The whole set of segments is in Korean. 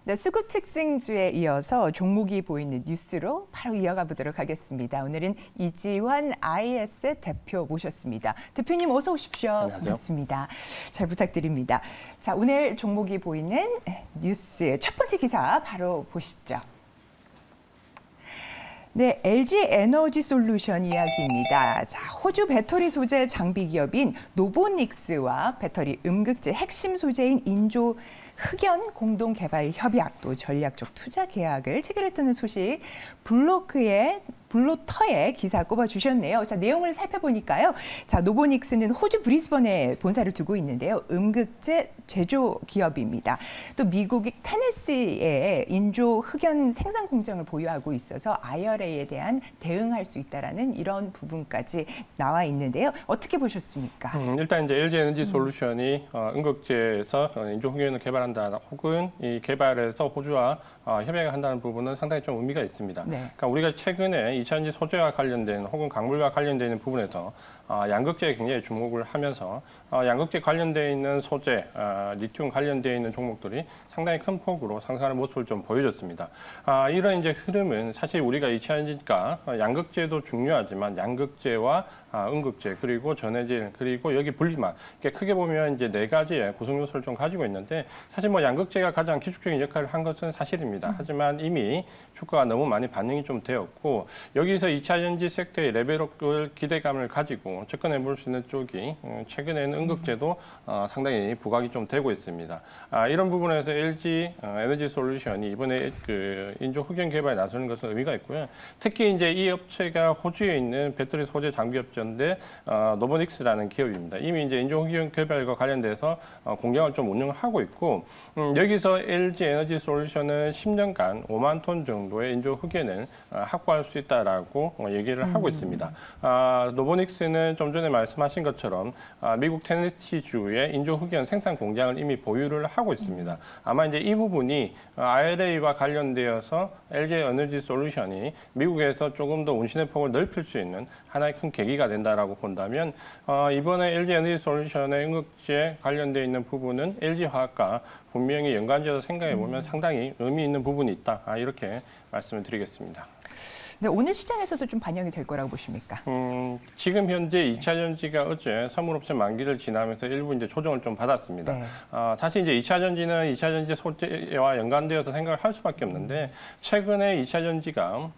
네, 수급 특징주에 이어서 종목이 보이는 뉴스로 바로 이어가 보도록 하겠습니다. 오늘은 이지환 IS 대표 모셨습니다. 대표님 어서 오십시오. 안녕하세요. 반갑습니다. 잘 부탁드립니다. 자, 오늘 종목이 보이는 뉴스 첫 번째 기사 바로 보시죠. 네, LG 에너지 솔루션 이야기입니다. 자, 호주 배터리 소재 장비 기업인 노보닉스와 배터리 음극재 핵심 소재인 인조 흑연 공동 개발 협약 또 전략적 투자 계약을 체결했다는 소식 블로터에 기사 꼽아주셨네요. 자, 내용을 살펴보니까요. 자, 노보닉스는 호주 브리스번에 본사를 두고 있는데요. 음극재 제조 기업입니다. 또 미국의 테네시에 인조 흑연 생산 공장을 보유하고 있어서 IRA에 대한 대응할 수 있다라는 이런 부분까지 나와 있는데요. 어떻게 보셨습니까? 일단 이제 LG 에너지 솔루션이 음극재에서 인조 흑연을 개발한다 혹은 이 개발에서 호주와 협약을 한다는 부분은 상당히 좀 의미가 있습니다. 네. 그러니까 우리가 최근에 2차전지 소재와 관련된 혹은 광물과 관련되어 있는 부분에서 양극재에 굉장히 주목을 하면서 양극재 관련되어 있는 소재, 리튬 관련되어 있는 종목들이 상당히 큰 폭으로 상승하는 모습을 좀 보여줬습니다. 이런 이제 흐름은 사실 우리가 2차전지가 양극재도 중요하지만 양극재와 음극재 그리고 전해질 그리고 여기 분리막 이렇게 크게 보면 이제 네 가지의 구성 요소를 좀 가지고 있는데 사실 뭐 양극재가 가장 기술적인 역할을 한 것은 사실입니다. 하지만 이미 주가가 너무 많이 반영이 좀 되었고 여기서 2차전지 섹터의 레벨업을 기대감을 가지고 접근해 볼 수 있는 쪽이 최근에는 음극재도 상당히 부각이 좀 되고 있습니다. 이런 부분에서 LG 에너지 솔루션이 이번에 그 인조 흑연 개발에 나서는 것은 의미가 있고요. 특히 이제 이 업체가 호주에 있는 배터리 소재 장비 업체인데 노보닉스라는 기업입니다. 이미 이제 인조 흑연 개발과 관련돼서 공장을 좀 운영하고 있고 여기서 LG 에너지 솔루션은 10년간 5만 톤 정도의 인조 흑연을 확보할 수 있다라고 얘기를 하고 있습니다. 노보닉스는 좀 전에 말씀하신 것처럼 미국 테네시주의 인조 흑연 생산 공장을 이미 보유를 하고 있습니다. 아마 이제 이 부분이 IRA와 관련되어서 LG 에너지 솔루션이 미국에서 조금 더 운신의 폭을 넓힐 수 있는 하나의 큰 계기가 된다라고 본다면 이번에 LG 에너지 솔루션의 음극재 관련되어 있는 부분은 LG 화학과 분명히 연관지어서 생각해 보면 상당히 의미 있는 부분이 있다. 이렇게 말씀을 드리겠습니다. 네, 오늘 시장에서도 좀 반영이 될 거라고 보십니까? 지금 현재 2차전지가 어제 선물옵션 만기를 지나면서 일부 이제 조정을 좀 받았습니다. 네. 사실 이제 2차전지는 2차전지 소재와 연관되어서 생각을 할 수밖에 없는데 최근에 2차전지가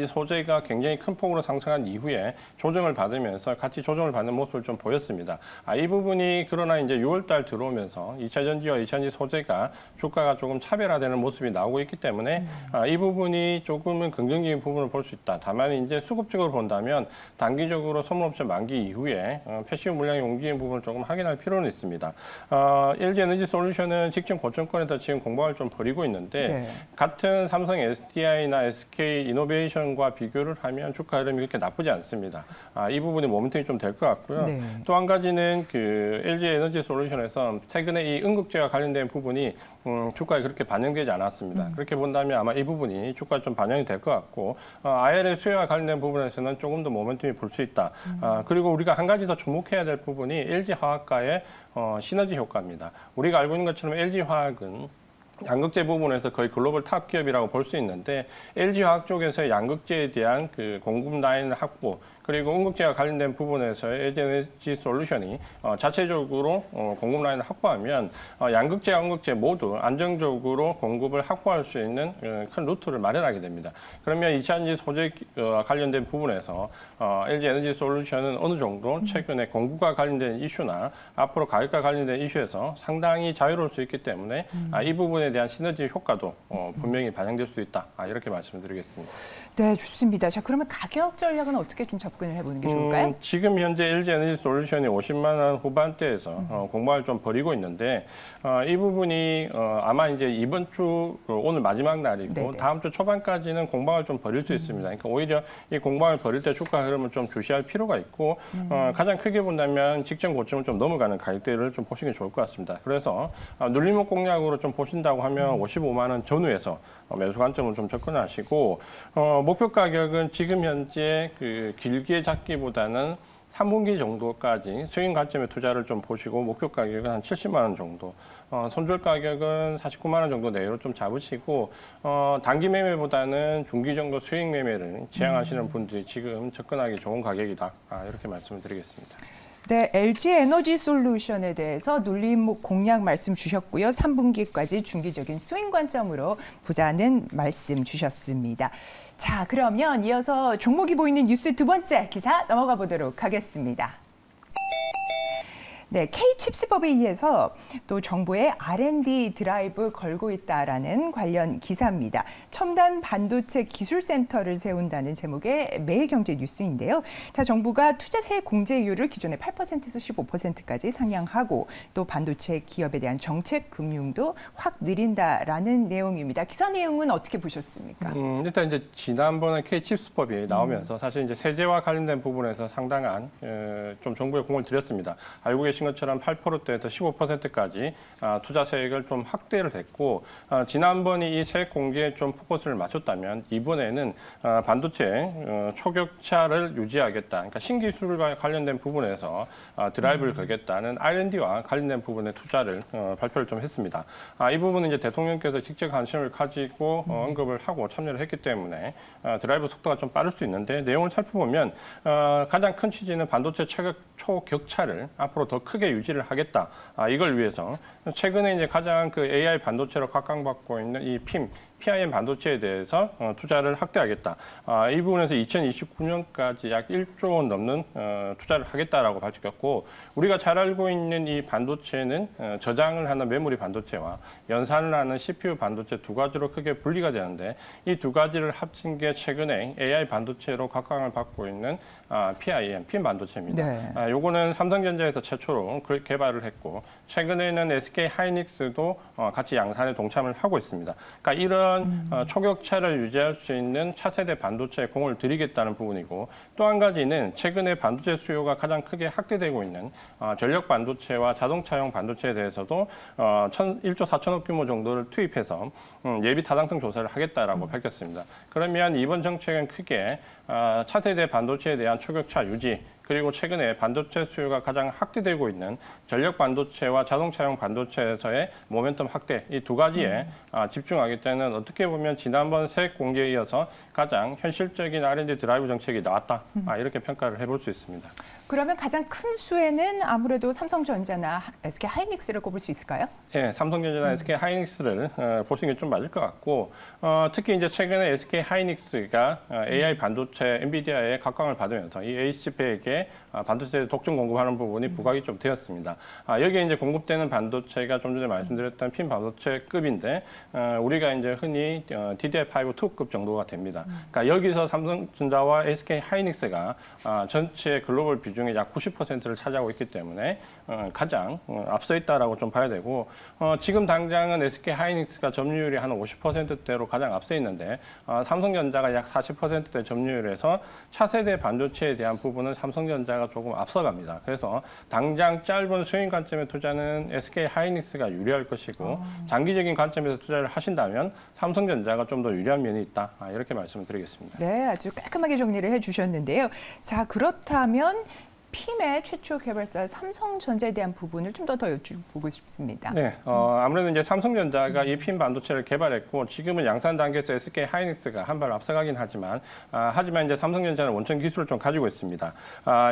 소재가 굉장히 큰 폭으로 상승한 이후에 조정을 받으면서 같이 조정을 받는 모습을 좀 보였습니다. 이 부분이 그러나 이제 6월달 들어오면서 2차전지와 2차전지 소재가 주가가 조금 차별화되는 모습이 나오고 있기 때문에 이 부분이 조금은 긍정적인 부분을 볼 수 있다. 다만 이제 수급적으로 본다면 단기적으로 선물옵션 만기 이후에 패시브 물량이 옮기는 부분을 조금 확인할 필요는 있습니다. LG 에너지 솔루션은 직전 고점권에서 지금 공방을 좀 벌이고 있는데 네. 같은 삼성 SDI나 SK 이노베이션과 비교를 하면 주가 흐름이 그렇게 나쁘지 않습니다. 이 부분이 모멘텀이 좀 될 것 같고요. 네. 또 한 가지는 그 LG 에너지 솔루션에서 최근에 이 음극재와 관련된 부분이 주가에 그렇게 반영되지 않았습니다. 그렇게 본다면 아마 이 부분이 주가에 좀 반영이 될 것 같고 IRA 수요와 관련된 부분에서는 조금 더 모멘텀이 볼 수 있다. 그리고 우리가 한 가지 더 주목해야 될 부분이 LG 화학과의 시너지 효과입니다. 우리가 알고 있는 것처럼 LG 화학은 양극재 부분에서 거의 글로벌 탑 기업이라고 볼 수 있는데 LG 화학 쪽에서 양극재에 대한 그 공급 라인 확보 그리고 음극재와 관련된 부분에서 LG 에너지 솔루션이 자체적으로 공급 라인을 확보하면 양극재와 음극재 모두 안정적으로 공급을 확보할 수 있는 큰 루트를 마련하게 됩니다. 그러면 2차전지 소재 관련된 부분에서 LG 에너지 솔루션은 어느 정도 최근에 공급과 관련된 이슈나 앞으로 가격과 관련된 이슈에서 상당히 자유로울 수 있기 때문에 이 부분에 대한 시너지 효과도 분명히 반영될 수 있다. 이렇게 말씀드리겠습니다. 네, 좋습니다. 자, 그러면 가격 전략은 어떻게 좀 접근을 해보는 게 좋을까요? 지금 현재 LG 에너지 솔루션이 50만 원 후반대에서 공방을 좀 벌이고 있는데 이 부분이 아마 이제 이번 주 오늘 마지막 날이고 네네. 다음 주 초반까지는 공방을 좀 벌일 수 있습니다. 그러니까 오히려 이 공방을 벌일 때 주가 흐름을 좀 주시할 필요가 있고 가장 크게 본다면 직전 고점을 좀 넘어가는 가격대를 좀 보시는 게 좋을 것 같습니다. 그래서 눌림목 공략으로 좀 보신다고 하면 55만 원 전후에서 매수 관점을 좀 접근하시고 목표 가격은 지금 현재 그 길게 잡기보다는 3분기 정도까지 스윙 관점의 투자를 좀 보시고 목표 가격은 한 70만 원 정도 손절 가격은 49만 원 정도 내외로 좀 잡으시고 단기 매매보다는 중기 정도 수익 매매를 지향하시는 분들이 지금 접근하기 좋은 가격이다. 이렇게 말씀을 드리겠습니다. 네, LG 에너지 솔루션에 대해서 눌림목 공략 말씀 주셨고요. 3분기까지 중기적인 스윙 관점으로 보자는 말씀 주셨습니다. 자, 그러면 이어서 종목이 보이는 뉴스 두 번째 기사 넘어가 보도록 하겠습니다. 네, K-칩스법에 의해서 또 정부의 R&D 드라이브 걸고 있다라는 관련 기사입니다. 첨단 반도체 기술센터를 세운다는 제목의 매일경제 뉴스인데요. 자, 정부가 투자세 공제율을 기존의 8%에서 15%까지 상향하고 또 반도체 기업에 대한 정책 금융도 확 늘린다라는 내용입니다. 기사 내용은 어떻게 보셨습니까? 일단 이제 지난번에 K-칩스법이 나오면서 사실 이제 세제와 관련된 부분에서 상당한 좀 정부에 공을 들였습니다. 알고 계신 것처럼 8%대에서 15%까지 투자세액을 좀 확대를 했고 지난번에 이 세액 공개에 좀 포커스를 맞췄다면 이번에는 반도체 초격차를 유지하겠다. 그러니까 신기술과 관련된 부분에서 드라이브를 걸겠다는 R&D와 관련된 부분에 투자를 발표를 좀 했습니다. 이 부분은 이제 대통령께서 직접 관심을 가지고 언급을 하고 참여를 했기 때문에 드라이브 속도가 좀 빠를 수 있는데 내용을 살펴보면 가장 큰 취지는 반도체 초격차를 앞으로 더 크게 유지를 하겠다. 이걸 위해서 최근에 이제 가장 그 AI 반도체로 각광받고 있는 이 PIM 반도체에 대해서 투자를 확대하겠다. 이 부분에서 2029년까지 약 1조 원 넘는 투자를 하겠다라고 밝혔고 우리가 잘 알고 있는 이 반도체는 저장을 하는 메모리 반도체와 연산을 하는 CPU 반도체 두 가지로 크게 분리가 되는데 이 두 가지를 합친 게 최근에 AI 반도체로 각광을 받고 있는 PIM 반도체입니다. 네. 요거는 삼성전자에서 최초로 개발을 했고 최근에는 SK 하이닉스도 같이 양산에 동참을 하고 있습니다. 그러니까 이런 초격차를 유지할 수 있는 차세대 반도체에 공을 들이겠다는 부분이고 또 한 가지는 최근에 반도체 수요가 가장 크게 확대되고 있는 전력 반도체와 자동차용 반도체에 대해서도 1조 4천억 규모 정도를 투입해서 예비 타당성 조사를 하겠다라고 밝혔습니다. 그러면 이번 정책은 크게 차세대 반도체에 대한 초격차 유지 그리고 최근에 반도체 수요가 가장 확대되고 있는 전력 반도체와 자동차용 반도체에서의 모멘텀 확대 이 두 가지에 집중하기 때문에 어떻게 보면 지난번 세액 공개에 이어서 가장 현실적인 R&D 드라이브 정책이 나왔다. 이렇게 평가를 해볼 수 있습니다. 그러면 가장 큰 수혜는 아무래도 삼성전자나 SK 하이닉스를 꼽을 수 있을까요? 네, 삼성전자나 SK 하이닉스를 보시는 게 좀 맞을 것 같고 특히 이제 최근에 SK 하이닉스가 AI 반도체 엔비디아의 각광을 받으면서 이 HCP에게 반도체 독점 공급하는 부분이 부각이 좀 되었습니다. 여기에 이제 공급되는 반도체가 좀 전에 말씀드렸던 핀 반도체급인데 우리가 이제 흔히 DDR5 2급 정도가 됩니다. 그러니까 여기서 삼성전자와 SK 하이닉스가 전체 글로벌 비중의 약 90%를 차지하고 있기 때문에 가장 앞서 있다라고 좀 봐야 되고 지금 당장은 SK 하이닉스가 점유율이 한 50%대로 가장 앞서 있는데 삼성전자가 약 40%대 점유율에서 차세대 반도체에 대한 부분은 삼성전자가 조금 앞서갑니다. 그래서 당장 짧은 수익 관점에 투자는 SK 하이닉스가 유리할 것이고 장기적인 관점에서 투자를 하신다면 삼성전자가 좀 더 유리한 면이 있다. 이렇게 말씀을 드리겠습니다. 네, 아주 깔끔하게 정리를 해주셨는데요. 자, 그렇다면 핌의 최초 개발사 삼성전자에 대한 부분을 좀 더 여쭤보고 싶습니다. 네, 아무래도 이제 삼성전자가 이 핀 반도체를 개발했고 지금은 양산 단계에서 SK 하이닉스가 한 발 앞서가긴 하지만 이제 삼성전자는 원천 기술을 좀 가지고 있습니다.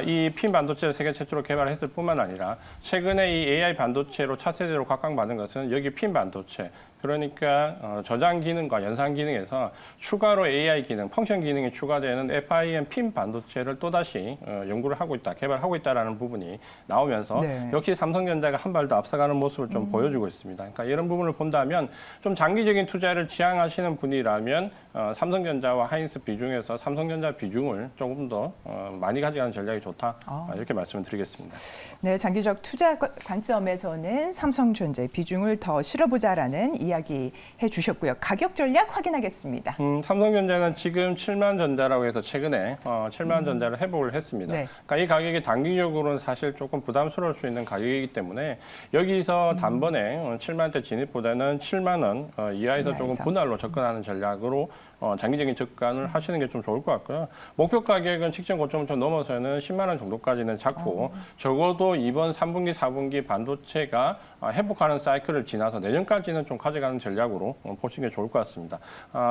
이 핀 반도체를 세계 최초로 개발했을 뿐만 아니라 최근에 이 AI 반도체로 차세대로 각광받은 것은 여기 핀 반도체 그러니까 저장 기능과 연산 기능에서 추가로 AI 기능, 펑션 기능이 추가되는 FIM 핀 반도체를 또다시 연구를 하고 있다, 개발하고 있다라는 부분이 나오면서 네. 역시 삼성전자가 한 발 더 앞서가는 모습을 좀 보여주고 있습니다. 그러니까 이런 부분을 본다면 좀 장기적인 투자를 지향하시는 분이라면 삼성전자와 하이닉스 비중에서 삼성전자 비중을 조금 더 많이 가져가는 전략이 좋다. 이렇게 말씀을 드리겠습니다. 네, 장기적 투자 관점에서는 삼성전자의 비중을 더 실어보자라는 이야기 해주셨고요. 가격 전략 확인하겠습니다. 삼성전자는 지금 7만 전자라고 해서 최근에 7만 전자를 회복을 했습니다. 네. 그러니까 이 가격이 단기적으로는 사실 조금 부담스러울 수 있는 가격이기 때문에 여기서 단번에 7만대 진입보다는 7만 원 이하에서 조금 분할로 접근하는 전략으로 장기적인 접근을 하시는 게 좀 좋을 것 같고요. 목표 가격은 직전 고점을 좀 넘어서는 10만 원 정도까지는 잡고 적어도 이번 3분기, 4분기 반도체가 회복하는 사이클을 지나서 내년까지는 좀 가져가는 전략으로 보시는 게 좋을 것 같습니다.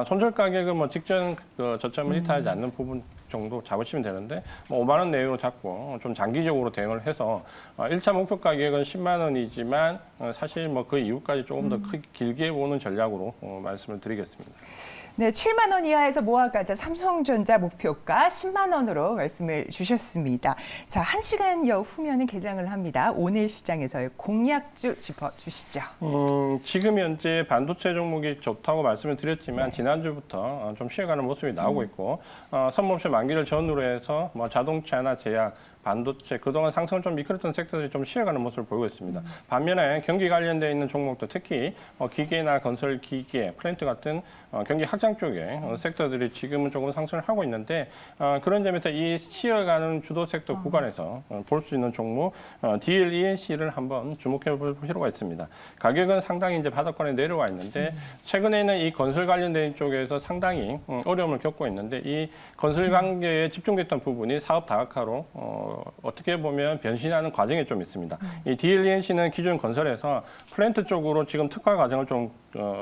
손절 가격은 뭐 직전 저점을 히트하지 않는 부분 정도 잡으시면 되는데 5만 원 내외로 잡고 좀 장기적으로 대응을 해서 1차 목표 가격은 10만 원이지만 사실 뭐 그 이후까지 조금 더 길게 보는 전략으로 말씀을 드리겠습니다. 네, 7만 원 이하에서 모아가자 삼성전자 목표가 10만 원으로 말씀을 주셨습니다. 자, 1시간여 후면은 개장을 합니다. 오늘 시장에서의 공략주 짚어주시죠. 지금 현재 반도체 종목이 좋다고 말씀을 드렸지만 지난주부터 좀 쉬어가는 모습이 나오고 있고 선물옵션 만기를 전후로 해서 뭐 자동차나 제약, 반도체 그동안 상승을 좀 미끄럽던 섹터들이 좀 쉬어가는 모습을 보이고 있습니다. 반면에 경기 관련되어 있는 종목도 특히 기계나 건설 기계, 플랜트 같은 경기 확장 쪽의 섹터들이 지금은 조금 상승을 하고 있는데 그런 점에서 이 쉬어가는 주도 섹터 구간에서 볼 수 있는 종목 DLENC를 한번 주목해 볼 필요가 있습니다. 가격은 상당히 이제 바닥권에 내려와 있는데 최근에는 이 건설 관련된 쪽에서 상당히 어려움을 겪고 있는데 이 건설 관계에 집중됐던 부분이 사업 다각화로 어떻게 보면 변신하는 과정이 좀 있습니다. 이 DLENC는 기존 건설에서 플랜트 쪽으로 지금 특화 과정을 좀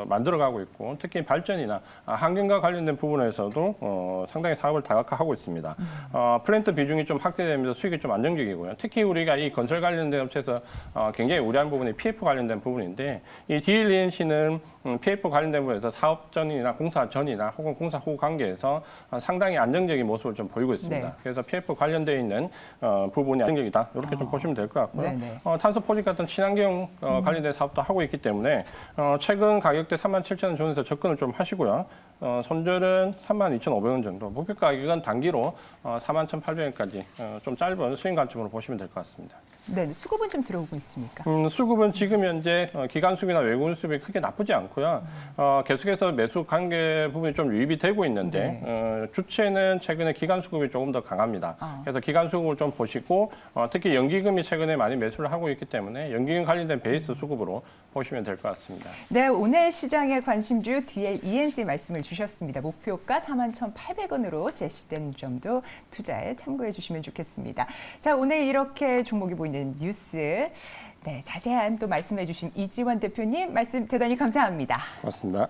만들어가고 있고 특히 발전이나 환경과 관련된 부분에서도 상당히 사업을 다각화하고 있습니다. 플랜트 비중이 좀 확대되면서 수익이 좀 안정적이고요. 특히 우리가 이 건설 관련된 업체에서 굉장히 우려한 부분이 PF 관련된 부분인데 이 DLENC는 PF 관련된 부분에서 사업 전이나 공사 전이나 혹은 공사 후 관계에서 상당히 안정적인 모습을 좀 보이고 있습니다. 네. 그래서 PF 관련되어 있는 부분이 안정적이다. 이렇게 좀 보시면 될 것 같고요. 탄소 포집 같은 친환경 관련된 사업도 하고 있기 때문에 최근 가격대 37,000원 존에서 접근을 좀 하시고요. 손절은 32,500원 정도. 목표 가격은 단기로 41,800원까지 좀 짧은 수익 관점으로 보시면 될 것 같습니다. 네, 수급은 좀 들어오고 있습니까? 수급은 지금 현재 기관 수급이나 외국인 수급이 크게 나쁘지 않고요. 계속해서 매수 관계 부분이 좀 유입이 되고 있는데 주체는 최근에 기관 수급이 조금 더 강합니다. 그래서 기관 수급을 좀 보시고 특히 연기금이 최근에 많이 매수를 하고 있기 때문에 연기금 관련된 베이스 수급으로 보시면 될 것 같습니다. 네, 오늘 시장의 관심주 DLENC 말씀을 주셨습니다. 목표가 41,800원으로 제시된 점도 투자에 참고해 주시면 좋겠습니다. 자, 오늘 이렇게 종목이 보이는 뉴스, 네, 자세한 또 말씀해 주신 이지원 대표님 말씀 대단히 감사합니다. 고맙습니다.